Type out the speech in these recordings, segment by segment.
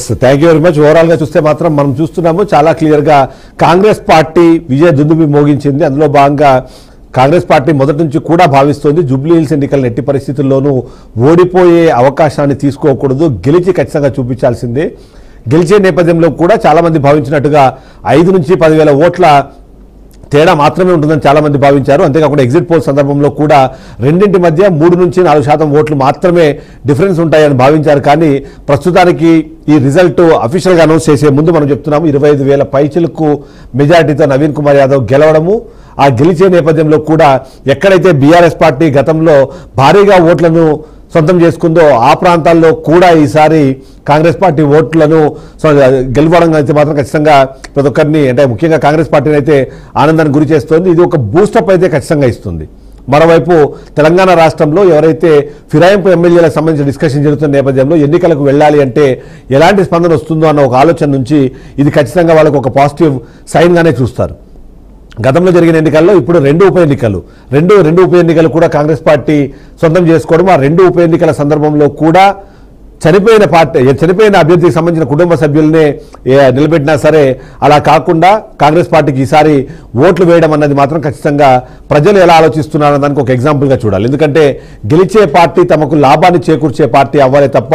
Yes thank you very much. Overall గా చూస్తే మాత్రం మనం చూస్తున్నాము చాలా క్లియర్ గా కాంగ్రెస్ పార్టీ విజయ దుందుబి మోగించింది. అందులో భాగంగా కాంగ్రెస్ పార్టీ మొదటి నుంచి కూడా భావిస్తోంది జూబ్లీ హిల్స్ ఎన్నికలను ఎట్టి పరిస్థితుల్లోనూ ఓడిపోయే అవకాశాన్ని తీసుకోకూడదు, గెలిచి ఖచ్చితంగా చూపించాల్సిందే. గెలిచే నేపథ్యంలో కూడా చాలా మంది భావించినట్టుగా 5 నుంచి 10,000 ఓట్ల తేడా మాత్రమే ఉంటుందని చాలా మంది భావించారు. అంతేకాకుండా ఎగ్జిట్ పోల్ సందర్భంలో కూడా రెండింటి మధ్య 3 నుంచి 4% ఓట్లు మాత్రమే డిఫరెన్స్ ఉంటాయని భావించారు. కానీ ప్రస్తుతానికి ఈ రిజల్ట్ అఫీషియల్గా అనౌన్స్ చేసే ముందు మనం చెప్తున్నాము 25,000 పైచిలకు మెజారిటీతో నవీన్ కుమార్ యాదవ్ గెలవడము. ఆ గెలిచే నేపథ్యంలో కూడా ఎక్కడైతే బీఆర్ఎస్ పార్టీ గతంలో భారీగా ఓట్లను సొంతం చేసుకుందో ఆ ప్రాంతాల్లో కూడా ఈసారి కాంగ్రెస్ పార్టీ ఓట్లను గెలవడం అయితే మాత్రం ఖచ్చితంగా ప్రతి ఒక్కరిని అంటే ముఖ్యంగా కాంగ్రెస్ పార్టీని అయితే ఆనందానికి గురి చేస్తుంది. ఇది ఒక బూస్టప్ అయితే ఖచ్చితంగా ఇస్తుంది. మరోవైపు తెలంగాణ రాష్ట్రంలో ఎవరైతే ఫిరాయింపు ఎమ్మెల్యేలకు సంబంధించిన డిస్కషన్ జరుగుతున్న నేపథ్యంలో ఎన్నికలకు వెళ్ళాలి అంటే ఎలాంటి స్పందన వస్తుందో అన్న ఒక ఆలోచన నుంచి ఇది ఖచ్చితంగా వాళ్ళకు ఒక పాజిటివ్ సైన్గానే చూస్తారు. గతంలో జరిగిన ఎన్నికల్లో ఇప్పుడు రెండు ఉప ఎన్నికలు కూడా కాంగ్రెస్ పార్టీ సొంతం చేసుకోవడం, ఆ 2 ఉప ఎన్నికల సందర్భంలో కూడా చనిపోయిన అభ్యర్థికి సంబంధించిన కుటుంబ సభ్యులనే నిలబెట్టినా సరే అలా కాకుండా కాంగ్రెస్ పార్టీకి ఈసారి ఓట్లు వేయడం అన్నది మాత్రం ఖచ్చితంగా ప్రజలు ఎలా ఆలోచిస్తున్నారన్న దానికి ఒక ఎగ్జాంపుల్గా చూడాలి. ఎందుకంటే గెలిచే పార్టీ తమకు లాభాన్ని చేకూర్చే పార్టీ అవ్వాలి తప్ప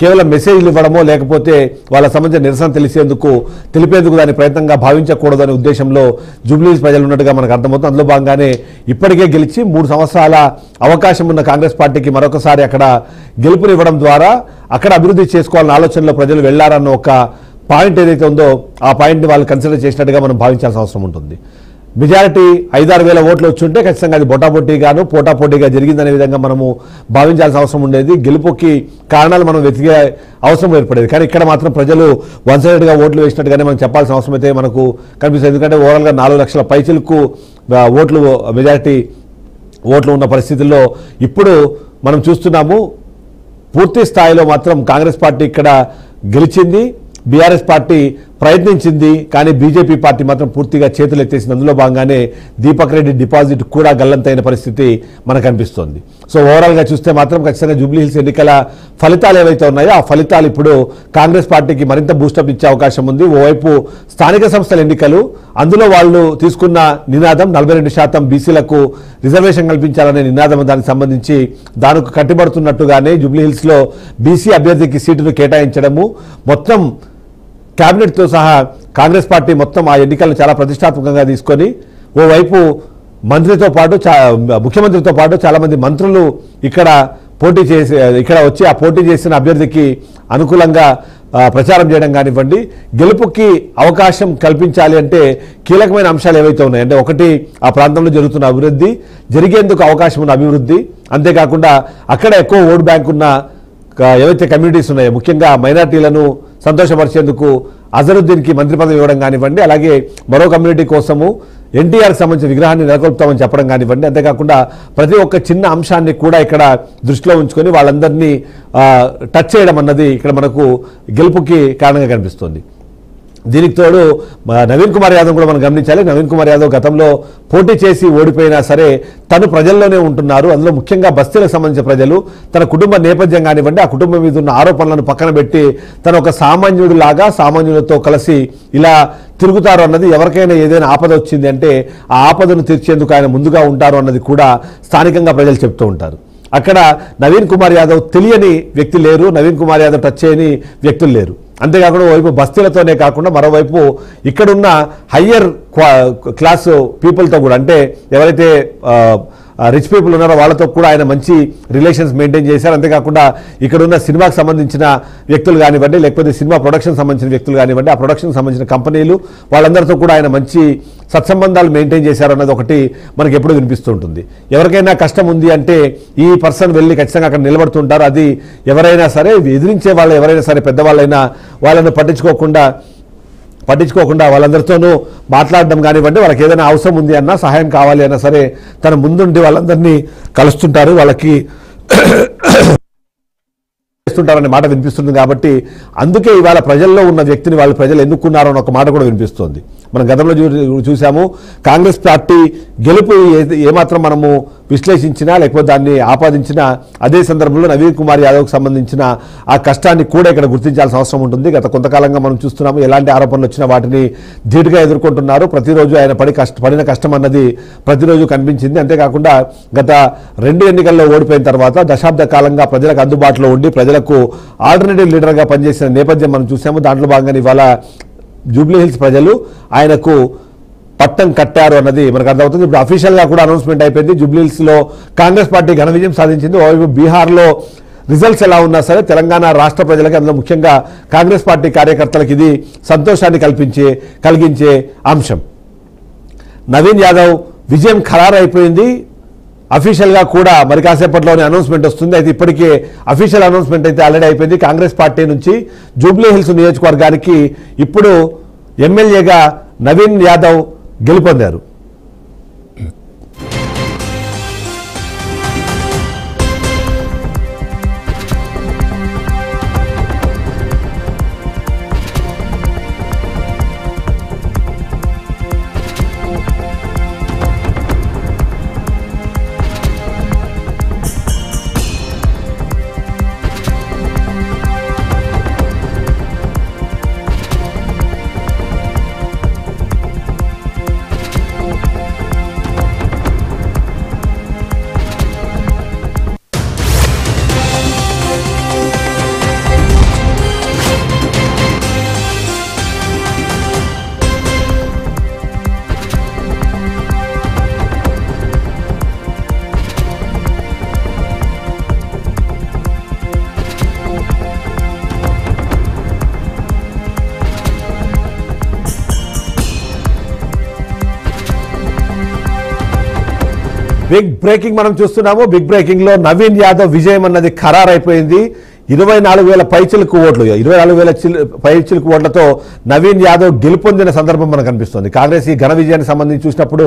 కేవలం మెసేజ్లు ఇవ్వడమో లేకపోతే వాళ్ళ సంబంధించిన నిరసన తెలిపేందుకు దాని ప్రయత్నంగా భావించకూడదు అనే ఉద్దేశంలో జూబ్లీహిల్స్ ప్రజలు ఉన్నట్టుగా మనకు అర్థమవుతుంది. అందులో భాగంగానే ఇప్పటికే గెలిచి 3 సంవత్సరాల అవకాశం ఉన్న కాంగ్రెస్ పార్టీకి మరొకసారి అక్కడ గెలుపునివ్వడం ద్వారా అక్కడ అభివృద్ధి చేసుకోవాలన్న ఆలోచనలో ప్రజలు వెళ్లారన్న ఒక పాయింట్ ఏదైతే ఉందో ఆ పాయింట్ని వాళ్ళు కన్సిడర్ చేసినట్టుగా మనం భావించాల్సిన అవసరం ఉంటుంది. మెజారిటీ 5-6 వేల ఓట్లు వచ్చుంటే ఖచ్చితంగా అది పోటాపోటీగా జరిగిందనే విధంగా మనము భావించాల్సిన అవసరం ఉండేది. గెలుపుకి కారణాలు మనం వెతికే అవసరం ఏర్పడేది. కానీ ఇక్కడ మాత్రం ప్రజలు వన్ సైడెడ్గా ఓట్లు వేసినట్టుగానే మనం చెప్పాల్సిన అవసరం అయితే మనకు కనిపిస్తుంది. ఎందుకంటే ఓవరాల్గా 4 లక్షల పైచిలకు ఓట్లు మెజారిటీ ఓట్లు ఉన్న పరిస్థితుల్లో ఇప్పుడు మనం చూస్తున్నాము పూర్తి స్థాయిలో మాత్రం కాంగ్రెస్ పార్టీ ఇక్కడ గెలిచింది, బీఆర్ఎస్ పార్టీ ప్రయత్నించింది, కానీ బీజేపీ పార్టీ మాత్రం పూర్తిగా చేతులు ఎత్తేసింది. అందులో భాగంగానే దీపక్ రెడ్డి డిపాజిట్ కూడా గల్లంతైన పరిస్థితి మనకు అనిపిస్తోంది. సో ఓవరాల్గా చూస్తే మాత్రం ఖచ్చితంగా జూబ్లీహిల్స్ ఎన్నికల ఫలితాలు ఏవైతే ఉన్నాయో ఆ ఫలితాలు ఇప్పుడు కాంగ్రెస్ పార్టీకి మరింత బూస్టప్ ఇచ్చే అవకాశం ఉంది. ఓవైపు స్థానిక సంస్థల ఎన్నికలు, అందులో వాళ్ళు తీసుకున్న నినాదం 42% బీసీలకు రిజర్వేషన్ కల్పించాలనే నినాదం, దానికి సంబంధించి దానికి కట్టుబడుతున్నట్టుగానే జూబ్లీహిల్స్లో బీసీ అభ్యర్థికి సీటును కేటాయించడము, మొత్తం క్యాబినెట్తో సహా కాంగ్రెస్ పార్టీ మొత్తం ఆ ఎన్నికలను చాలా ప్రతిష్టాత్మకంగా తీసుకొని ఓవైపు ముఖ్యమంత్రితో పాటు చాలా మంది మంత్రులు ఇక్కడ వచ్చి ఆ పోటీ చేసిన అభ్యర్థికి అనుకూలంగా ప్రచారం చేయడం కానివ్వండి, గెలుపుకి అవకాశం కల్పించాలి అంటే కీలకమైన అంశాలు ఏవైతే ఉన్నాయి అంటే ఒకటి ఆ ప్రాంతంలో జరుగుతున్న అభివృద్ధి, జరిగేందుకు అవకాశం ఉన్న అభివృద్ధి, అంతేకాకుండా అక్కడ ఎక్కువ ఓట్ బ్యాంక్ ఉన్న ఏవైతే కమ్యూనిటీస్ ఉన్నాయో ముఖ్యంగా మైనార్టీలను సంతోషపరిచేందుకు అజరుద్దీన్కి మంత్రి పదవి ఇవ్వడం కానివ్వండి, అలాగే మరో కమ్యూనిటీ కోసము ఎన్టీఆర్కి సంబంధించిన విగ్రహాన్ని నెలకొల్పుతామని చెప్పడం కానివ్వండి, అంతేకాకుండా ప్రతి ఒక్క చిన్న అంశాన్ని కూడా ఇక్కడ దృష్టిలో ఉంచుకొని వాళ్ళందరినీ టచ్ చేయడం అన్నది ఇక్కడ మనకు గెలుపుకి కారణంగా కనిపిస్తుంది. దీనికి తోడు నవీన్ కుమార్ యాదవ్ కూడా మనం గమనించాలి. నవీన్ కుమార్ యాదవ్ గతంలో పోటీ చేసి ఓడిపోయినా సరే తను ప్రజల్లోనే ఉంటున్నారు. అందులో ముఖ్యంగా బస్తీలకు సంబంధించిన ప్రజలు, తన కుటుంబ నేపథ్యం కానివ్వండి, ఆ కుటుంబం మీద ఉన్న ఆరోపణలను పక్కన పెట్టి తను ఒక సామాన్యుడిలాగా సామాన్యులతో కలిసి ఇలా తిరుగుతారు అన్నది, ఎవరికైనా ఏదైనా ఆపద వచ్చింది అంటే ఆ ఆపదను తీర్చేందుకు ఆయన ముందుగా ఉంటారు అన్నది కూడా స్థానికంగా ప్రజలు చెప్తూ ఉంటారు. అక్కడ నవీన్ కుమార్ యాదవ్ తెలియని వ్యక్తి లేరు, నవీన్ కుమార్ యాదవ్ టచ్ చేయని వ్యక్తులు లేరు. అంతేకాకుండా ఓవైపు బస్తీలతోనే కాకుండా మరోవైపు ఇక్కడున్న హయ్యర్ క్లాస్ పీపుల్తో కూడా అంటే ఎవరైతే రిచ్ పీపుల్ ఉన్నారో వాళ్ళతో కూడా ఆయన మంచి రిలేషన్స్ మెయింటైన్ చేశారు. అంతేకాకుండా ఇక్కడున్న సినిమాకి సంబంధించిన వ్యక్తులు కానివ్వండి, లేకపోతే సినిమా ప్రొడక్షన్ సంబంధించిన వ్యక్తులు కానివ్వండి, ఆ ప్రొడక్షన్ సంబంధించిన కంపెనీలు వాళ్ళందరితో కూడా ఆయన మంచి సత్సంబంధాలు మెయింటైన్ చేశారు అన్నది ఒకటి మనకి ఎప్పుడు వినిపిస్తూ ఉంటుంది. ఎవరికైనా కష్టం ఉంది అంటే ఈ పర్సన్ వెళ్ళి ఖచ్చితంగా అక్కడ నిలబడుతుంటారు. అది ఎవరైనా సరే ఎదిరించే వాళ్ళు ఎవరైనా సరే పెద్దవాళ్ళైనా వాళ్ళను పట్టించుకోకుండా వాళ్ళందరితోనూ మాట్లాడడం కానివ్వండి, వాళ్ళకి ఏదైనా అవసరం ఉంది అన్నా సహాయం కావాలి అన్నా సరే తన ముందుండి వాళ్ళందరినీ కలుస్తుంటారు, వాళ్ళకి చేస్తుంటారనే మాట వినిపిస్తుంది. కాబట్టి అందుకే ఇవాళ ప్రజల్లో ఉన్న వ్యక్తిని వాళ్ళు ప్రజలు ఎన్నుకున్నారో అని ఒక మాట కూడా వినిపిస్తుంది. మనం గతంలో చూసాము. కాంగ్రెస్ పార్టీ గెలుపు ఏమాత్రం మనము విశ్లేషించినా లేకపోతే దాన్ని ఆపాదించినా అదే సందర్భంలో నవీన్ కుమార్ యాదవ్కి సంబంధించిన ఆ కష్టాన్ని కూడా ఇక్కడ గుర్తించాల్సిన అవసరం ఉంటుంది. గత కొంతకాలంగా మనం చూస్తున్నాము, ఎలాంటి ఆరోపణలు వచ్చినా వాటిని ధీటుగా ఎదుర్కొంటున్నారు. ప్రతిరోజు ఆయన పడిన కష్టం అన్నది ప్రతిరోజు కనిపించింది. అంతేకాకుండా గత 2 ఎన్నికల్లో ఓడిపోయిన తర్వాత దశాబ్ద కాలంగా ప్రజలకు అందుబాటులో ఉండి ప్రజలకు ఆల్టర్నేటివ్ లీడర్గా పనిచేసిన నేపథ్యం మనం చూసాము. దాంట్లో భాగంగా ఇవాళ జూబ్లీహిల్స్ ప్రజలు ఆయనకు పట్టం కట్టారు అన్నది మనకు అర్థమవుతుంది. ఇప్పుడు అఫీషియల్గా కూడా అనౌన్స్మెంట్ అయిపోయింది. జూబ్లీహిల్స్లో కాంగ్రెస్ పార్టీ ఘన విజయం సాధించింది. ఓవైపు బీహార్లో రిజల్ట్స్ ఎలా ఉన్నా సరే తెలంగాణ రాష్ట్ర ప్రజలకి, అందులో ముఖ్యంగా కాంగ్రెస్ పార్టీ కార్యకర్తలకు ఇది సంతోషాన్ని కలిగించే అంశం. నవీన్ యాదవ్ విజయం ఖరారైపోయింది. అఫీషియల్గా కూడా మరి కాసేపట్లోనే అనౌన్స్మెంట్ వస్తుంది. అయితే ఇప్పటికే అఫీషియల్ అనౌన్స్మెంట్ అయితే ఆల్రెడీ అయిపోయింది. కాంగ్రెస్ పార్టీ నుంచి జూబ్లీహిల్స్ నియోజకవర్గానికి ఇప్పుడు ఎమ్మెల్యేగా నవీన్ యాదవ్ గెలుపొందారు. బిగ్ బ్రేకింగ్ మనం చూస్తున్నాము. బిగ్ బ్రేకింగ్ లో నవీన్ యాదవ్ విజయం అన్నది ఖరారైపోయింది. 24,000 పైచిలకు ఓట్లు, 24,000 పైచిలకు ఓట్లతో నవీన్ యాదవ్ గెలుపొందిన సందర్భం మనకు కనిపిస్తుంది. కాంగ్రెస్ ఈ ఘన విజయానికి సంబంధించి చూసినప్పుడు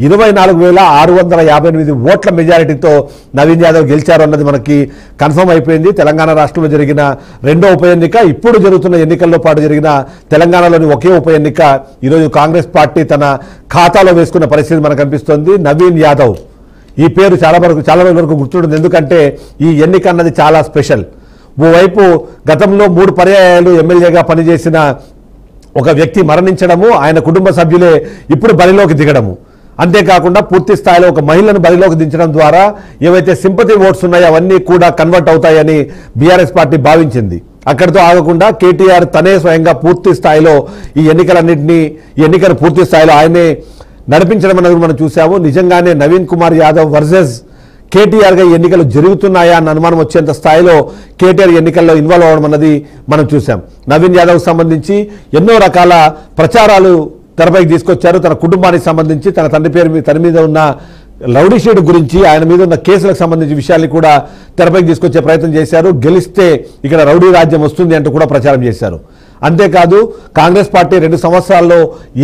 24,658 ఓట్ల మెజారిటీతో నవీన్ యాదవ్ గెలిచారు అన్నది మనకి కన్ఫర్మ్ అయిపోయింది. తెలంగాణ రాష్ట్రంలో జరిగిన 2వ ఉప ఎన్నిక, ఇప్పుడు జరుగుతున్న ఎన్నికల్లో పాటు జరిగిన తెలంగాణలోని ఒకే ఉప ఎన్నిక ఈరోజు కాంగ్రెస్ పార్టీ తన ఖాతాలో వేసుకున్న పరిస్థితి మనకు కనిపిస్తోంది. నవీన్ యాదవ్ ఈ పేరు చాలా వరకు గుర్తుంటుంది. ఎందుకంటే ఈ ఎన్నిక అన్నది చాలా స్పెషల్. ఓవైపు గతంలో 3 పర్యాయాలు ఎమ్మెల్యేగా పనిచేసిన ఒక వ్యక్తి మరణించడము, ఆయన కుటుంబ సభ్యులే ఇప్పుడు బరిలోకి దిగడము, అంతేకాకుండా పూర్తి స్థాయిలో ఒక మహిళను బరిలోకి దించడం ద్వారా ఏవైతే సింపతి ఓట్స్ ఉన్నాయో అవన్నీ కూడా కన్వర్ట్ అవుతాయని బీఆర్ఎస్ పార్టీ భావించింది. అక్కడితో ఆగకుండా కేటీఆర్ తనే స్వయంగా పూర్తి స్థాయిలో ఈ ఎన్నికను పూర్తి స్థాయిలో ఆయనే నడిపించడం అనేది మనం చూసాము. నిజంగానే నవీన్ కుమార్ యాదవ్ వర్సెస్ కేటీఆర్గా ఎన్నికలు జరుగుతున్నాయా అన్న అనుమానం వచ్చేంత స్థాయిలో కేటీఆర్ ఎన్నికల్లో ఇన్వాల్వ్ అవ్వడం అన్నది మనం చూసాం. నవీన్ యాదవ్కి సంబంధించి ఎన్నో రకాల ప్రచారాలు తెరపైకి తీసుకొచ్చారు. తన కుటుంబానికి సంబంధించి, తన తన మీద ఉన్న రౌడీ షీట్ గురించి, ఆయన మీద ఉన్న కేసులకు సంబంధించిన విషయాన్ని కూడా తెరపైకి తీసుకొచ్చే ప్రయత్నం చేశారు. గెలిస్తే ఇక్కడ రౌడీ రాజ్యం వస్తుంది అంటూ కూడా ప్రచారం చేశారు. అంతేకాదు కాంగ్రెస్ పార్టీ 2 సంవత్సరాల్లో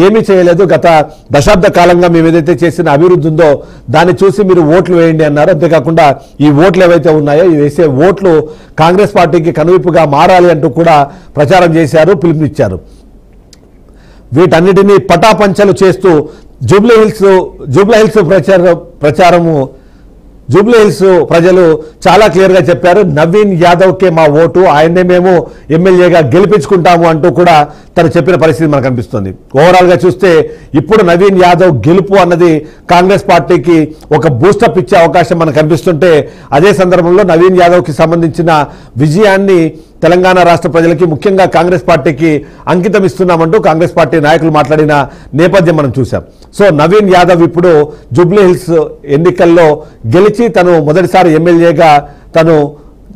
ఏమీ చేయలేదు, గత దశాబ్ద కాలంగా మేము ఏదైతే చేసిన అభివృద్ధి ఉందో దాన్ని చూసి మీరు ఓట్లు వేయండి అన్నారు. అంతేకాకుండా ఈ ఓట్లు ఏవైతే ఉన్నాయో ఈ వేసే ఓట్లు కాంగ్రెస్ పార్టీకి కనువిప్పుగా మారాలి అంటూ కూడా ప్రచారం చేశారు, పిలుపునిచ్చారు. వీటన్నిటినీ పటాపంచలు చేస్తూ జూబ్లీహిల్స్ ప్రజలు చాలా క్లియర్గా చెప్పారు, నవీన్ యాదవ్కే మా ఓటు, ఆయన్నే మేము ఎమ్మెల్యేగా గెలిపించుకుంటాము అంటూ కూడా తను చెప్పిన పరిస్థితి మనకు కనిపిస్తుంది. ఓవరాల్గా చూస్తే ఇప్పుడు నవీన్ యాదవ్ గెలుపు అన్నది కాంగ్రెస్ పార్టీకి ఒక బూస్టప్ ఇచ్చే అవకాశం మనకు కనిపిస్తుంటే, అదే సందర్భంలో నవీన్ యాదవ్కి సంబంధించిన విజయాన్ని తెలంగాణ రాష్ట్ర ప్రజలకి, ముఖ్యంగా కాంగ్రెస్ పార్టీకి అంకితం ఇస్తున్నామంటూ కాంగ్రెస్ పార్టీ నాయకులు మాట్లాడిన నేపథ్యం మనం చూసాం. సో నవీన్ యాదవ్ ఇప్పుడు జూబ్లీహిల్స్ ఎన్నికల్లో గెలిచి తను మొదటిసారి ఎమ్మెల్యేగా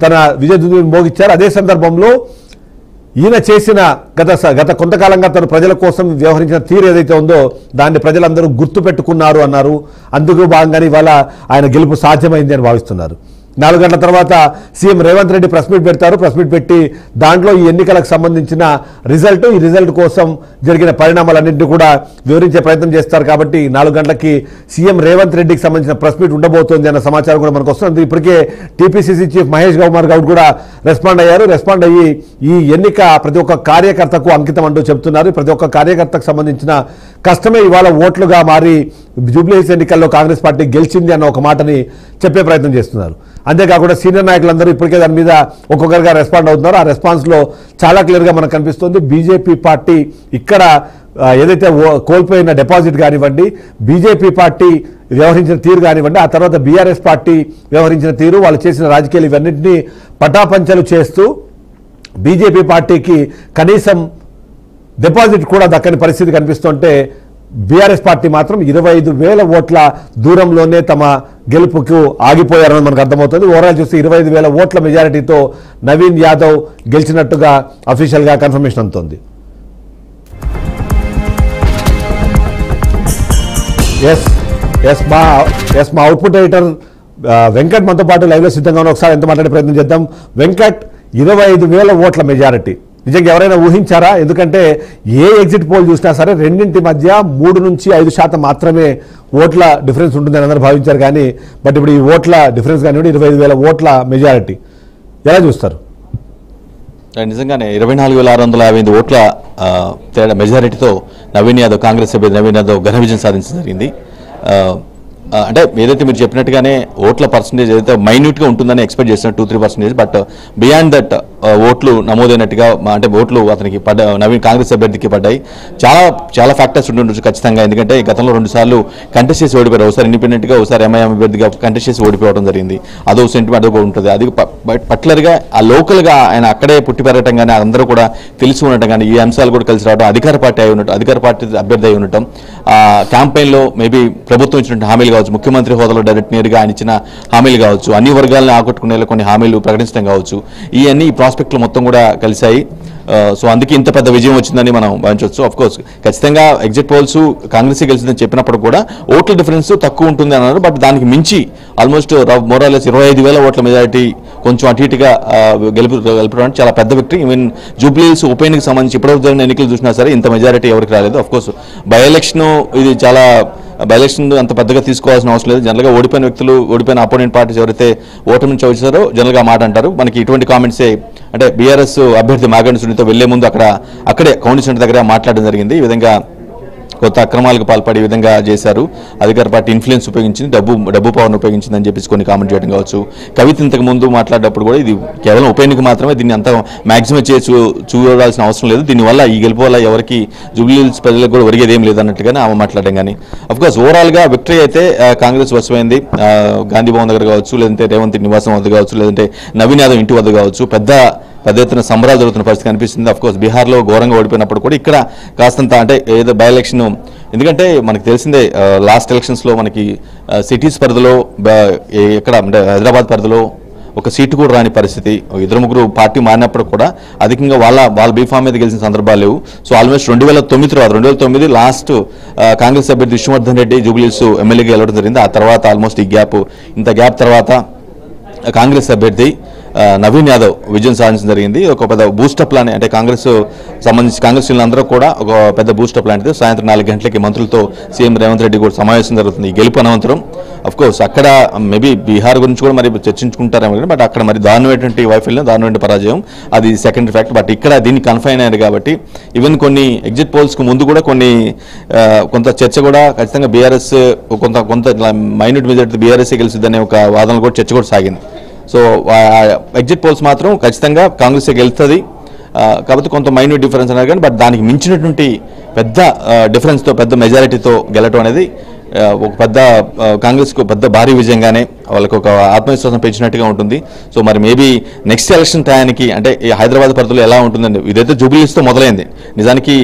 తన విజయదుందుని మోగించారు. అదే సందర్భంలో ఈయన చేసిన గత కొంతకాలంగా తను ప్రజల కోసం వ్యవహరించిన తీరు ఏదైతే ఉందో దాన్ని ప్రజలందరూ గుర్తుపెట్టుకున్నారు అన్నారు. అందుకు భాగంగానే ఇవాళ ఆయన గెలుపు సాధ్యమైంది అని భావిస్తున్నారు. 4 గంటల తర్వాత CM Revanth Reddy press meet పెడతారు. ప్రెస్ మీట్ పెట్టి దాంట్లో ఈ ఎన్నికలకు సంబంధించిన రిజల్ట్, ఈ రిజల్ట్ కోసం జరిగిన పరిణామాలన్నింటినీ కూడా వివరించే ప్రయత్నం చేస్తారు. కాబట్టి 4 గంటలకి సీఎం రేవంత్ రెడ్డికి సంబంధించిన ప్రెస్ మీట్ ఉండబోతోంది అన్న సమాచారం కూడా మనకు వస్తుంది. ఇప్పటికే టీపీసీసీ చీఫ్ మహేష్ కుమార్ గౌడ్ కూడా రెస్పాండ్ అయ్యారు. రెస్పాండ్ అయ్యి ఈ ఎన్నిక ప్రతి ఒక్క కార్యకర్తకు అంకితం అంటూ చెప్తున్నారు. ప్రతి ఒక్క కార్యకర్తకు సంబంధించిన కష్టమే ఇవాళ ఓట్లుగా మారి జూబ్లీహిల్స్ ఎన్నికల్లో కాంగ్రెస్ పార్టీ గెలిచింది అన్న ఒక మాటని చెప్పే ప్రయత్నం చేస్తున్నారు. అంతేకాకుండా సీనియర్ నాయకులందరూ ఇప్పటికే దాని మీద ఒక్కొక్కరుగా రెస్పాండ్ అవుతున్నారు. ఆ రెస్పాన్స్లో చాలా క్లియర్గా మనకు కనిపిస్తుంది. బీజేపీ పార్టీ ఇక్కడ ఏదైతే కోల్పోయిన డిపాజిట్ కానివ్వండి, బీజేపీ పార్టీ వ్యవహరించిన తీరు కానివ్వండి, ఆ తర్వాత బీఆర్ఎస్ పార్టీ వ్యవహరించిన తీరు, వాళ్ళు చేసిన రాజకీయాలు ఇవన్నింటినీ పటాపంచలు చేస్తూ బీజేపీ పార్టీకి కనీసం డిపాజిట్ కూడా దక్కని పరిస్థితి కనిపిస్తుంటే బీఆర్ఎస్ పార్టీ మాత్రం 25,000 ఓట్ల దూరంలోనే తమ గెలుపుకు ఆగిపోయారని మనకు అర్థమవుతుంది. ఓవరాల్ చూస్తే 25,000 ఓట్ల మెజారిటీతో నవీన్ యాదవ్ గెలిచినట్టుగా అఫీషియల్గా కన్ఫర్మేషన్ అందుతోంది. మా అవుట్పుట్ ఎడిటర్ వెంకట్ మనతో పాటు లైవ్ లో సిద్ధంగా ఉన్న, ఒకసారి ఎంత మాట్లాడే ప్రయత్నం చేద్దాం. వెంకట్, 25,000 ఓట్ల మెజారిటీ నిజంగా ఎవరైనా ఊహించారా? ఎందుకంటే ఏ ఎగ్జిట్ పోల్ చూసినా సరే రెండింటి మధ్య 3 నుంచి 5% మాత్రమే ఓట్ల డిఫరెన్స్ ఉంటుందని అందరూ భావించారు. కానీ బట్ ఇప్పుడు ఈ ఓట్ల డిఫరెన్స్ కానివ్వండి, 25,000 ఓట్ల మెజారిటీ ఎలా చూస్తారు? నిజంగానే 24,658 ఓట్ల తేడా మెజారిటీతో నవీన్ యాదవ్, కాంగ్రెస్ సభ్యుడు నవీన్ యాదవ్ ఘన విజయం సాధించడం జరిగింది. అంటే ఏదైతే మీరు చెప్పినట్టుగానే ఓట్ల పర్సంటేజ్ ఏదైతే మైన్యూట్గా ఉంటుందని ఎక్స్పెక్ట్ చేసిన 2-3%, బట్ బియాండ్ దట్ ఓట్లు నమోదైనట్టుగా, అంటే ఓట్లు అతనికి నవీన్ కాంగ్రెస్ అభ్యర్థికి పడ్డాయి. చాలా ఫ్యాక్టర్స్ ఉంటుండొచ్చు ఖచ్చితంగా. ఎందుకంటే గతంలో 2 సార్లు కంటెస్ట్ చేసి ఓడిపోయారు. ఒకసారి ఇండిపెండెంట్గా, ఒకసారి ఎంఐఎం అభ్యర్థిగా కంటెస్ట్ చేసి ఓడిపోవడం జరిగింది. అదో సెంటిమెంట్ అదొక ఉంటుంది. అది పర్టికులర్గా ఆ లోకల్గా ఆయన అక్కడే పుట్టి పెరగటం కానీ, అందరూ కూడా తెలిసి ఉండటం కానీ, ఈ అంశాలు కూడా కలిసి రావడం, అధికార పార్టీ అయి ఉండటం, అధికార పార్టీ అభ్యర్థి అయి ఉండటం, క్యాంపెయిన్లో మేబీ ప్రభుత్వం ఇచ్చినట్టు హామీలు కావచ్చు, ముఖ్యమంత్రి హోదాలో డైరెక్ట్ నేరుగా ఆయన ఇచ్చిన హామీలు కావచ్చు, అన్ని వర్గాలను ఆకట్టుకునేలా కొన్ని హామీలు ప్రకటించడం కావచ్చు, ఇవన్నీ ఈ ప్రాస్పెక్ట్లు మొత్తం కూడా కలిశాయి. సో అందుకే ఇంత పెద్ద విజయం వచ్చిందని మనం భావించవచ్చు. ఆఫ్ కోర్స్ ఖచ్చితంగా ఎగ్జిట్ పోల్స్ కాంగ్రెస్ గెలిచిందని చెప్పినప్పుడు కూడా ఓట్ల డిఫరెన్స్ తక్కువ ఉంటుంది అన్నారు. బట్ దానికి మించి ఆల్మోస్ట్ మోరాలెస్ 25,000 ఓట్ల మెజారిటీ కొంచెం అటు ఇటుగా గెలుపడం చాలా పెద్ద విక్టరీ. ఈవెన్ జూబ్లీహిల్స్ ఉప ఎన్నికకు సంబంధించి ఇప్పటివరకు జరిగిన ఎన్నికలు చూసినా సరే ఇంత మెజారిటీ ఎవరికి రాలేదు. ఆఫ్ కోర్స్ బై ఎలక్షన్ ఇది చాలా బై ఎలక్షన్ అంత పెద్దగా తీసుకోవాల్సిన అవసరం లేదు. జనరల్గా ఓడిపోయిన వ్యక్తులు, ఓడిపోయిన అపోనెంట్ పార్టీస్ ఎవరైతే ఓటమి నుంచి వచ్చారో జనరల్గా మాట అంటారు. మనకి ఇటువంటి కామెంట్సే అంటే బీఆర్ఎస్ అభ్యర్థి మాగంటి సునీత వెళ్లే ముందు అక్కడే కౌంటింగ్ సెంటర్ దగ్గర మాట్లాడడం జరిగింది. ఈ విధంగా కొత్త అక్రమాలకు పాల్పడే విధంగా చేశారు, అధికార పార్టీ ఇన్ఫ్లుయెన్స్ ఉపయోగించింది, డబ్బు పవర్ను ఉపయోగించిందని చెప్పేసి కొన్ని కామెంట్ చేయడం కావచ్చు. కవిత ఇంతకు ముందు మాట్లాడేటప్పుడు కూడా ఇది కేవలం ఉప ఎన్నిక మాత్రమే, దీన్ని అంత మ్యాక్సిమం చేసి చూడాల్సిన అవసరం లేదు, దీనివల్ల ఈ గెలుపు వల్ల ఎవరికి జూబ్లీహిల్స్ ప్రజలకు కూడా ఒరిగేది ఏం లేదన్నట్టుగానే ఆమె మాట్లాడడం. కానీ అఫ్కోర్స్ ఓవరాల్గా విక్టరీ అయితే కాంగ్రెస్ వశమైంది. గాంధీ భవన్ దగ్గర కావచ్చు, లేదంటే రేవంత్ నివాసం వద్ద కావచ్చు, లేదంటే నవీన్ యాదవ్ ఇంటి వద్ద కావచ్చు పెద్ద ఎత్తున సంబరాలు జరుగుతున్న పరిస్థితి కనిపిస్తుంది. అఫ్కోర్స్ బీహార్లో ఘోరంగా ఓడిపోయినప్పుడు కూడా ఇక్కడ కాస్తంత అంటే ఏదో బై ఎలక్షన్, ఎందుకంటే మనకు తెలిసిందే లాస్ట్ ఎలక్షన్స్లో మనకి సిటీస్ పరిధిలో ఎక్కడ అంటే హైదరాబాద్ పరిధిలో ఒక సీటు కూడా రాని పరిస్థితి, 2-3 పార్టీ మారినప్పుడు కూడా అధికంగా వాళ్ళ బీఫామ్ మీద గెలిచిన సందర్భాలు లేవు. సో ఆల్మోస్ట్ 2009 లాస్ట్ కాంగ్రెస్ అభ్యర్థి విష్ణువర్ధన్ రెడ్డి జూబ్లీహిల్స్ ఎమ్మెల్యేగా వెళ్ళడం జరిగింది. ఆ తర్వాత ఆల్మోస్ట్ ఇంత గ్యాప్ తర్వాత కాంగ్రెస్ అభ్యర్థి నవీన్ యాదవ్ విజయం సాధించడం జరిగింది. ఒక పెద్ద బూస్టప్ లానే, అంటే కాంగ్రెస్ శ్రేణులందరూ కూడా ఒక పెద్ద బూస్టప్ లాంటిది. సాయంత్రం 4 గంటలకి మంత్రులతో సీఎం రేవంత్ రెడ్డి కూడా సమావేశం జరుగుతుంది ఈ గెలుపు అనంతరం. అఫ్కోర్స్ అక్కడ మేబీ బీహార్ గురించి కూడా మరి చర్చించుకుంటారేమో, బట్ అక్కడ మరి దారుణమైనటువంటి వైఫల్యం, దారుణమైన పరాజయం, అది సెకండరీ ఫ్యాక్ట్. బట్ ఇక్కడ దీన్ని కన్ఫైన్ అయ్యారు కాబట్టి ఈవెన్ కొన్ని ఎగ్జిట్ పోల్స్కి ముందు కూడా కొంత చర్చ కూడా ఖచ్చితంగా బీఆర్ఎస్ కొంత మైన్యూట్ మెజారిటీ బీఆర్ఎస్ గెలుస్తుందనే ఒక వాదన కూడా చర్చ కూడా సాగింది. సో ఎగ్జిట్ పోల్స్ మాత్రం ఖచ్చితంగా కాంగ్రెస్ గెలుస్తుంది, కాబట్టి కొంత మైన్యూట్ డిఫరెన్స్ అన్నారు కానీ బట్ దానికి మించినటువంటి పెద్ద డిఫరెన్స్తో పెద్ద మెజారిటీతో గెలవడం అనేది ఒక పెద్ద కాంగ్రెస్కు పెద్ద భారీ విజయంగానే వాళ్ళకు ఒక ఆత్మవిశ్వాసం పెంచినట్టుగా ఉంటుంది. సో మరి మేబీ నెక్స్ట్ ఎలక్షన్ టయానికి అంటే ఈ హైదరాబాద్ పరిధిలో ఎలా ఉంటుందండి, ఇదైతే జూబ్లీహిల్స్తో మొదలైంది. నిజానికి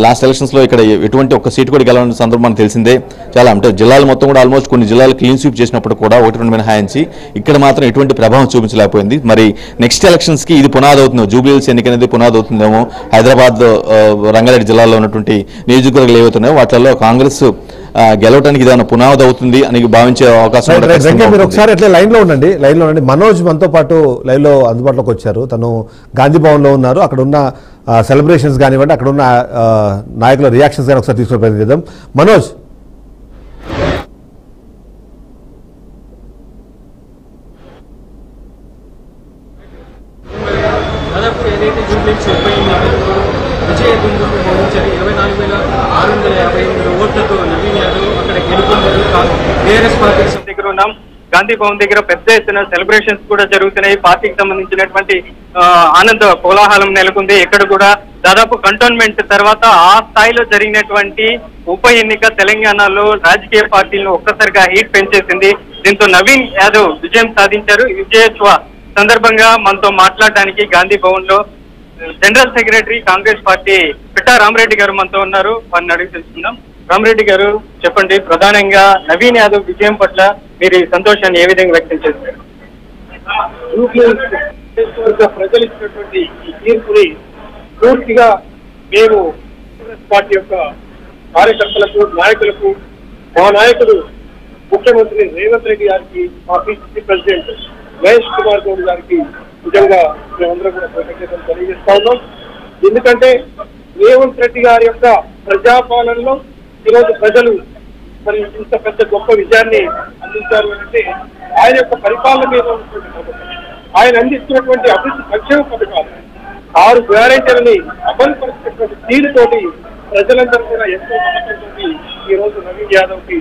లాస్ట్ ఎలక్షన్స్లో ఇక్కడ ఎటువంటి ఒక్క సీటు కూడా గెలవని సందర్భం మనకు తెలిసిందే. చాలా అంటే జిల్లాలు మొత్తం కూడా ఆల్మోస్ట్ కొన్ని జిల్లాలు క్లీన్ స్వీప్ చేసినప్పుడు కూడా 1-2 మినహాయించి ఇక్కడ మాత్రం ఎటువంటి ప్రభావం చూపించలేకపోయింది. మరి నెక్స్ట్ ఎలక్షన్స్కి ఇది పునాది అవుతుందో, జూబ్లీహిల్స్ ఎన్నిక అనేది పునాది అవుతుందేమో. హైదరాబాద్ రంగారెడ్డి జిల్లాలో ఉన్నటువంటి నియోజకవర్గాలు ఏవైతున్నాయో వాటిల్లో కాంగ్రెస్ గెలవడానికి ఏదైనా పునాది అవుతుంది అని భావించే అవకాశం. మీరు ఒకసారి అట్లే లైన్లో ఉండండి మనోజ్ మనతో పాటు లైవ్లో అందుబాటులోకి వచ్చారు. తను గాంధీ భవన్లో ఉన్నారు. అక్కడ ఉన్న సెలబ్రేషన్స్ కానివ్వండి, అక్కడ ఉన్న నాయకుల రియాక్షన్స్ కానీ ఒకసారి తీసుకునే ప్రయత్నం చేద్దాం. మనోజ్, దాదాపు ఏదైతే జూబ్లీస్ విజయ దుందుకు మోగించారు 24,658 ఓట్లతో నవీన్ యాదవ్ అక్కడ గెలుపొందారు. బీఆర్ఎస్ పార్టీ దగ్గర ఉన్నాం. గాంధీ భవన్ దగ్గర పెద్ద ఎత్తున సెలబ్రేషన్స్ కూడా జరుగుతున్నాయి. పార్టీకి సంబంధించినటువంటి ఆనంద కోలాహలం నెలకొంది. ఎక్కడ కూడా దాదాపు కంటోన్మెంట్ తర్వాత ఆ స్థాయిలో జరిగినటువంటి ఉప ఎన్నిక తెలంగాణలో రాజకీయ పార్టీలను ఒక్కసారిగా హీట్ పెంచేసింది. దీంతో నవీన్ యాదవ్ విజయం సాధించారు. విజయోత్సవ సందర్భంగా మనతో మాట్లాడడానికి గాంధీ భవన్ లో general secretary Congress party Pitta Rama Reddy గారు మనతో ఉన్నారు. వారిని అడిగి తెలుసుకుందాం. రామరెడ్డి గారు, చెప్పండి, ప్రధానంగా నవీన్ యాదవ్ విజయం పట్ల మీరు ఈ సంతోషాన్ని ఏ విధంగా వ్యక్తం చేస్తారు? ప్రజలు ఇచ్చినటువంటి ఈ తీర్పుని పూర్తిగా మేము కాంగ్రెస్ పార్టీ యొక్క కార్యకర్తలకు, నాయకులకు, మా నాయకుడు ముఖ్యమంత్రి రేవంత్ రెడ్డి గారికి, మా పిసిసి ప్రెసిడెంట్ మహేష్ కుమార్ గౌడ్ గారికి నిజంగా మేమందరం కూడా కృతజ్ఞతలు తెలియజేస్తా ఉన్నాం. ఎందుకంటే రేవంత్ రెడ్డి గారి యొక్క ప్రజాపాలనలో ఈరోజు ప్రజలు మరి ఇంత పెద్ద గొప్ప విజయాన్ని అందించారు అంటే ఆయన యొక్క పరిపాలన మీద ఉన్నటువంటి నమ్మకం, ఆయన అందిస్తున్నటువంటి అభివృద్ధి సంక్షేమ పథకాలు, 6 గ్యారెంటీలని అమలు పరిచినటువంటి తీరుతోటి ప్రజలందరూ కూడా ఎంతో నమ్మకంతో ఈ రోజు నవీన్ యాదవ్ కి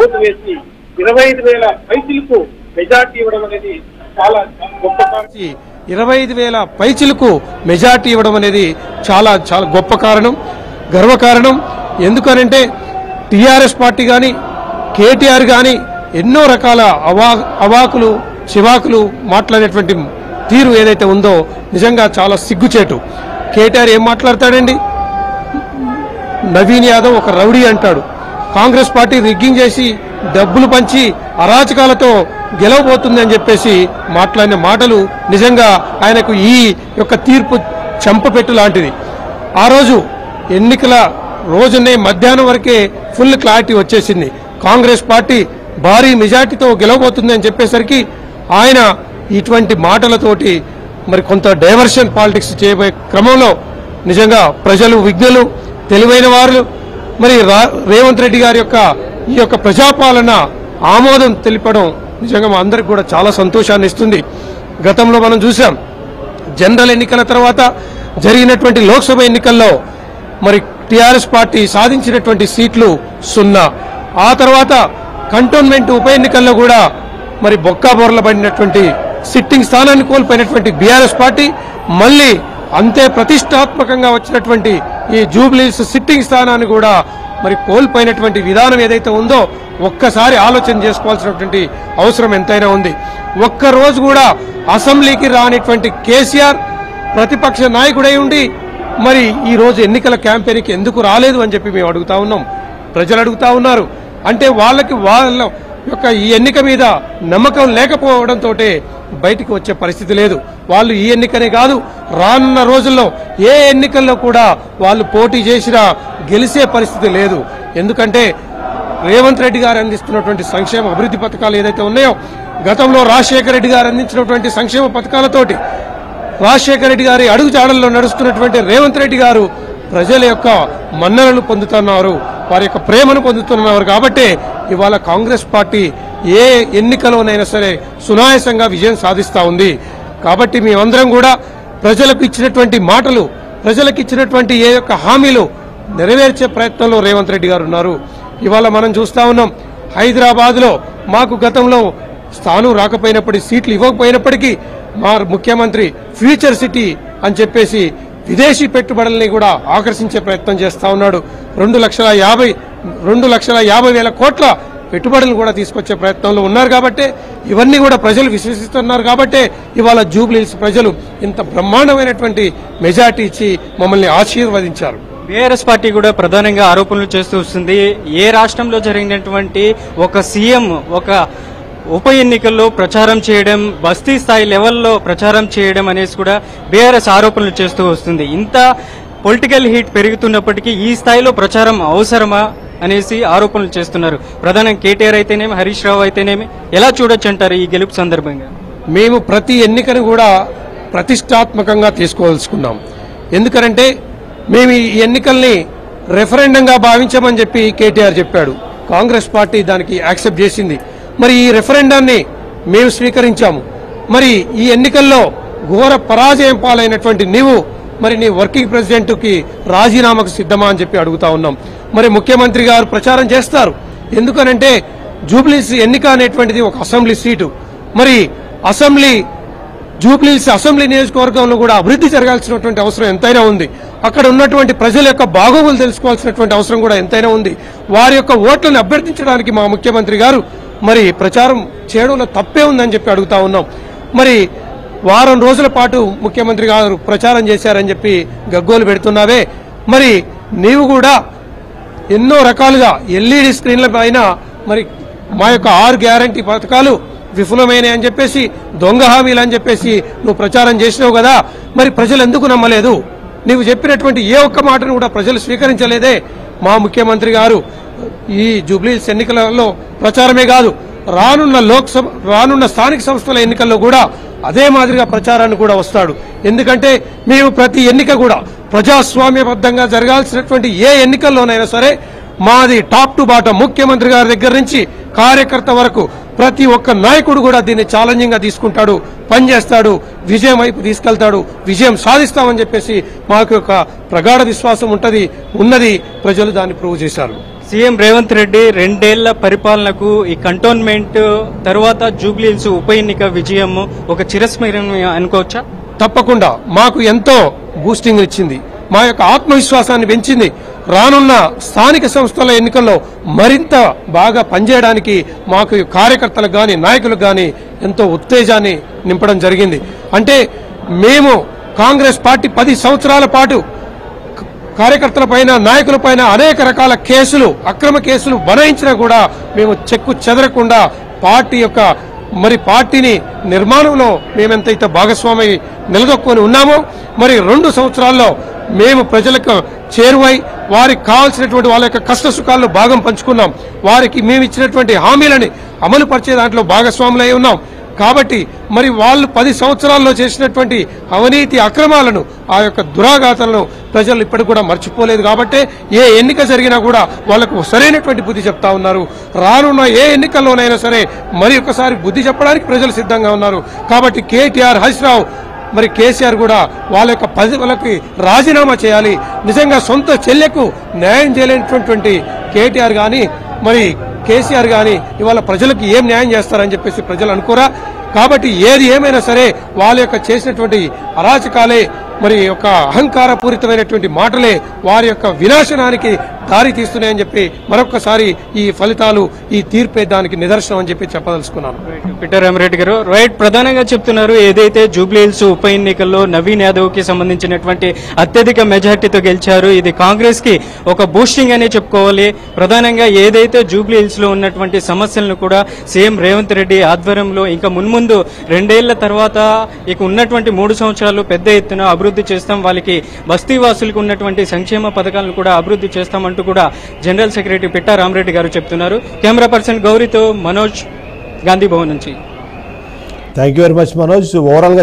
ఓటు వేసి 25,000 పైచిలకు మెజార్టీ ఇవ్వడం అనేది చాలా గొప్ప కారణం. 25,000 పైచిలకు మెజార్టీ ఇవ్వడం అనేది చాలా చాలా గొప్ప కారణం, గర్వకారణం. ఎందుకనంటే టీఆర్ఎస్ పార్టీ కానీ, కేటీఆర్ కానీ ఎన్నో రకాల అవాకులు చివాకులు మాట్లాడేటువంటి తీరు ఏదైతే ఉందో నిజంగా చాలా సిగ్గుచేటు. కేటీఆర్ ఏం మాట్లాడతాడండి? నవీన్ యాదవ్ ఒక రౌడీ అంటాడు. కాంగ్రెస్ పార్టీ రిగ్గింగ్ చేసి డబ్బులు పంచి అరాచకాలతో గెలవబోతుంది అని చెప్పేసి మాట్లాడిన మాటలు నిజంగా ఆయనకు ఈ యొక్క తీర్పు చెంపపెట్టు లాంటిది. ఆ రోజు ఎన్నికల రోజునే మధ్యాహ్నం వరకే ఫుల్ క్లారిటీ వచ్చేసింది. కాంగ్రెస్ పార్టీ భారీ మెజార్టీతో గెలవబోతుంది అని చెప్పేసరికి ఆయన ఇటువంటి మాటలతోటి మరి కొంత డైవర్షన్ పాలిటిక్స్ చేయబోయే క్రమంలో నిజంగా ప్రజలు, విజ్ఞులు, తెలివైన వారు మరి రేవంత్ రెడ్డి గారి యొక్క ఈ యొక్క ప్రజాపాలన ఆమోదం తెలిపడం నిజంగా మా అందరికి కూడా చాలా సంతోషాన్ని ఇస్తుంది. గతంలో మనం చూసాం, జనరల్ ఎన్నికల తర్వాత జరిగినటువంటి లోక్సభ ఎన్నికల్లో మరి టీఆర్ఎస్ పార్టీ సాధించినటువంటి సీట్లు 0. ఆ తర్వాత కంటోన్మెంట్ ఉప ఎన్నికల్లో కూడా మరి బొక్కాబోర్ల పడినటువంటి సిట్టింగ్ స్థానాన్ని కోల్పోయినటువంటి బీఆర్ఎస్ పార్టీ మళ్లీ అంతే ప్రతిష్టాత్మకంగా వచ్చినటువంటి ఈ జూబ్లీస్ సిట్టింగ్ స్థానాన్ని కూడా మరి కోల్పోయినటువంటి విధానం ఏదైతే ఉందో ఒక్కసారి ఆలోచన చేసుకోవాల్సినటువంటి అవసరం ఎంతైనా ఉంది. ఒక్కరోజు కూడా అసెంబ్లీకి రానిటువంటి కేసీఆర్ ప్రతిపక్ష నాయకుడై ఉండి మరి ఈ రోజు ఎన్నికల క్యాంపెయిన్కి ఎందుకు రాలేదు అని చెప్పి మేము అడుగుతా ఉన్నాం. ప్రజలు అడుగుతా ఉన్నారు. అంటే వాళ్ళకి వాళ్ళ యొక్క ఈ ఎన్నిక మీద నమ్మకం లేకపోవడంతో బయటికి వచ్చే పరిస్థితి లేదు. వాళ్ళు ఈ ఎన్నికనే కాదు, రానున్న రోజుల్లో ఏ ఎన్నికల్లో కూడా వాళ్ళు పోటీ చేసినా గెలిచే పరిస్థితి లేదు. ఎందుకంటే రేవంత్ రెడ్డి గారు అందిస్తున్నటువంటి సంక్షేమ అభివృద్ధి పథకాలు ఏదైతే ఉన్నాయో, గతంలో రాజశేఖర రెడ్డి గారు అందించినటువంటి సంక్షేమ పథకాలతోటి రాజశేఖర రెడ్డి గారి అడుగుజాడల్లో నడుస్తున్నటువంటి రేవంత్ రెడ్డి గారు ప్రజల యొక్క మన్ననలు పొందుతున్నారు, వారి యొక్క ప్రేమను పొందుతున్నారు. కాబట్టి ఇవాళ కాంగ్రెస్ పార్టీ ఏ ఎన్నికలోనైనా సరే సునాయాసంగా విజయం సాధిస్తా ఉంది. కాబట్టి మేమందరం కూడా ప్రజలకు ఇచ్చినటువంటి మాటలు, ప్రజలకు ఇచ్చినటువంటి ఏ యొక్క హామీలు నెరవేర్చే ప్రయత్నంలో రేవంత్ రెడ్డి గారు ఉన్నారు. ఇవాళ మనం చూస్తా ఉన్నాం, హైదరాబాద్ లో మాకు గతంలో స్థానం రాకపోయినప్పటికీ, సీట్లు ఇవ్వకపోయినప్పటికీ మా ముఖ్యమంత్రి ఫ్యూచర్ సిటీ అని చెప్పేసి విదేశీ పెట్టుబడుల్ని కూడా ఆకర్షించే ప్రయత్నం చేస్తా ఉన్నాడు. 2,50,000 కోట్ల పెట్టుబడులు కూడా తీసుకొచ్చే ప్రయత్నంలో ఉన్నారు. కాబట్టి ఇవన్నీ కూడా ప్రజలు విశ్వసిస్తున్నారు. కాబట్టి ఇవాళ జూబ్లీహిల్స్ ప్రజలు ఇంత బ్రహ్మాండమైనటువంటి మెజార్టీ ఇచ్చి మమ్మల్ని ఆశీర్వదించారు. బీఆర్ఎస్ పార్టీ కూడా ప్రధానంగా ఆరోపణలు చేస్తూ వస్తుంది. ఏ రాష్ట్రంలో జరిగినటువంటి ఒక సీఎం ఒక ఉప ఎన్నికల్లో ప్రచారం చేయడం, బస్తీ స్థాయి లెవెల్లో ప్రచారం చేయడం అనేసి కూడా బీఆర్ఎస్ ఆరోపణలు చేస్తూ వస్తుంది. ఇంత పొలిటికల్ హీట్ పెరుగుతున్నప్పటికీ ఈ స్థాయిలో ప్రచారం అవసరమా? అనేసి ఆరోపణలు చేస్తున్నారు. ప్రధానంగా కేటీఆర్ అయితేనేమి, హరీష్ రావు అయితేనేమి, ఎలా చూడొచ్చు అంటారు ఈ గెలుపు సందర్భంగా? మేము ప్రతి ఎన్నికను కూడా ప్రతిష్టాత్మకంగా తీసుకోవాల్సుకున్నాం. ఎందుకనంటే మేము ఈ ఎన్నికల్ని రెఫరెండంగా భావించామని చెప్పి కేటీఆర్ చెప్పాడు. కాంగ్రెస్ పార్టీ దానికి యాక్సెప్ట్ చేసింది. మరి ఈ రెఫరెండాన్ని మేము స్వీకరించాము. మరి ఈ ఎన్నికల్లో ఘోర పరాజయం పాలైనటువంటి నీవు మరి నీ వర్కింగ్ ప్రెసిడెంట్కి రాజీనామాకు సిద్ధమా అని చెప్పి అడుగుతా ఉన్నాం. మరి ముఖ్యమంత్రి గారు ప్రచారం చేస్తారు. ఎందుకనంటే జూబ్లీస్ ఎన్నిక అనేటువంటిది ఒక అసెంబ్లీ సీటు. మరి జూబ్లీస్ అసెంబ్లీ నియోజకవర్గంలో కూడా అభివృద్ధి జరగాల్సినటువంటి అవసరం ఎంతైనా ఉంది. అక్కడ ఉన్నటువంటి ప్రజల యొక్క బాగోగులు తెలుసుకోవాల్సినటువంటి అవసరం కూడా ఎంతైనా ఉంది. వారి యొక్క ఓట్లను అభ్యర్థించడానికి మా ముఖ్యమంత్రి గారు మరి ప్రచారం చేయడంలో తప్పే ఉందని చెప్పి అడుగుతా ఉన్నాం. మరి వారం రోజుల పాటు ముఖ్యమంత్రి గారు ప్రచారం చేశారని చెప్పి గగ్గోలు పెడుతున్నావే, మరి నీవు కూడా ఎన్నో రకాలుగా ఎల్ఈడి స్క్రీన్ల పైన మరి మా యొక్క 6 గ్యారంటీ పథకాలు విఫలమైనాయి అని చెప్పేసి, దొంగ హామీలు అని చెప్పేసి నువ్వు ప్రచారం చేసినావు కదా. మరి ప్రజలు ఎందుకు నమ్మలేదు? నీవు చెప్పినటువంటి ఏ ఒక్క మాటను కూడా ప్రజలు స్వీకరించలేదే. మా ముఖ్యమంత్రి గారు ఈ జూబ్లీహిల్స్ ఎన్నికలలో ప్రచారమే కాదు, రానున్న స్థానిక సంస్థల ఎన్నికల్లో కూడా అదే మాదిరిగా ప్రచారాన్ని కూడా వస్తాడు. ఎందుకంటే మేము ప్రతి ఎన్నిక కూడా ప్రజాస్వామ్యబద్ధంగా జరగాల్సినటువంటి ఏ ఎన్నికల్లోనైనా సరే మాది టాప్ టు బాటం, ముఖ్యమంత్రి గారి దగ్గర నుంచి కార్యకర్త వరకు ప్రతి ఒక్క నాయకుడు కూడా దీన్ని ఛాలెంజింగ్ గా తీసుకుంటాడు, పనిచేస్తాడు, విజయం వైపు తీసుకెళ్తాడు, విజయం సాధిస్తామని చెప్పేసి మాకు ఒక ప్రగాఢ విశ్వాసం ఉన్నది. ప్రజలు దాన్ని ప్రూవ్ చేశారు. సీఎం రేవంత్ రెడ్డి 2 ఏళ్ల పరిపాలనకు ఈ కంటోన్మెంట్ తర్వాత జూబ్లీహిల్స్ ఉప ఎన్నిక విజయం ఒక చిరస్మరణీయం అనుకోవచ్చా? తప్పకుండా మాకు ఎంతో బూస్టింగ్ ఇచ్చింది, మా యొక్క ఆత్మవిశ్వాసాన్ని పెంచింది. రానున్న స్థానిక సంస్థల ఎన్నికల్లో మరింత బాగా పనిచేయడానికి మాకు కార్యకర్తలకు గాని నాయకులకు గాని ఎంతో ఉత్తేజాన్ని నింపడం జరిగింది. అంటే మేము కాంగ్రెస్ పార్టీ 10 సంవత్సరాల పాటు కార్యకర్తల పైన నాయకుల పైన అనేక రకాల కేసులు, అక్రమ కేసులు బనాయించినా కూడా మేము చెక్కు చెదరకుండా పార్టీని నిర్మాణంలో మేమెంతైతే భాగస్వామి నిలదొక్కుని ఉన్నామో, మరి 2 సంవత్సరాల్లో మేము ప్రజలకు చేరువై వారికి కావాల్సినటువంటి వాళ్ళ యొక్క కష్ట సుఖాల్లో భాగం పంచుకున్నాం. వారికి మేము ఇచ్చినటువంటి హామీలని అమలు పరిచే దాంట్లో భాగస్వాములై ఉన్నాం. కాబట్టి మరి వాళ్ళు 10 సంవత్సరాల్లో చేసినటువంటి అవినీతి అక్రమాలను, ఆ యొక్క దురాఘాతాలను ప్రజలు ఇప్పటికి కూడా మర్చిపోలేదు. కాబట్టి ఏ ఎన్నిక జరిగినా కూడా వాళ్లకు సరైనటువంటి బుద్ధి చెప్తా ఉన్నారు. రానున్న ఏ ఎన్నికల్లోనైనా సరే మరి ఒకసారి బుద్ధి చెప్పడానికి ప్రజలు సిద్ధంగా ఉన్నారు. కాబట్టి కేటీఆర్, హరీష్ రావు, మరి కేసీఆర్ కూడా వాళ్ళ యొక్క పదవులకి రాజీనామా చేయాలి. నిజంగా సొంత చెల్లెకు న్యాయం చేయలేనటువంటి కేటీఆర్ గాని మరి కేసీఆర్ గాని ఇవాళ ప్రజలకు ఏం న్యాయం చేస్తారని చెప్పేసి ప్రజలు అనుకోరా. కాబట్టి ఏది ఏమైనా సరే వాళ్ళ యొక్క చేసినటువంటి అరాచకాలే, మరి యొక్క అహంకారపూరితమైనటువంటి మాటలే వారి యొక్క వినాశనానికి దారి తీస్తున్నాయని చెప్పి మరొకసారి ఈ ఫలితాలు, ఈ తీర్పే దానికి నిదర్శనం అని చెప్పి చెప్పదలుచుకున్నాను. పిఠారామిరెడ్డి రామిరెడ్డి గారు ప్రధానంగా చెప్తున్నారు, ఏదైతే జూబ్లీహిల్స్ ఉప ఎన్నికల్లో నవీన్ యాదవ్ కి సంబంధించినటువంటి అత్యధిక మెజార్టీతో గెలిచారు, ఇది కాంగ్రెస్ కి ఒక బూస్టింగ్ అనే చెప్పుకోవాలి. ప్రధానంగా ఏదైతే జూబ్లీహిల్స్ లో ఉన్నటువంటి సమస్యలను కూడా సీఎం రేవంత్ రెడ్డి ఆధ్వర్యంలో ఇంకా మున్ముందు 2 ఏళ్ల తర్వాత ఇక ఉన్నటువంటి 3 సంవత్సరాలు పెద్ద ఎత్తున అభివృద్ధి చేస్తాం, వాళ్ళకి బస్తీవాసులకు ఉన్నటువంటి సంక్షేమ పథకాలను కూడా అభివృద్ధి చేస్తామంటూ కూడా జనరల్ సెక్రటరీ పిట్టా రామిరెడ్డి గారు చెప్తున్నారు. కెమెరా పర్సన్ గౌరీతో మనోజ్, గాంధీ భవన్ నుంచి. Thank you very much Manoj. Overall గా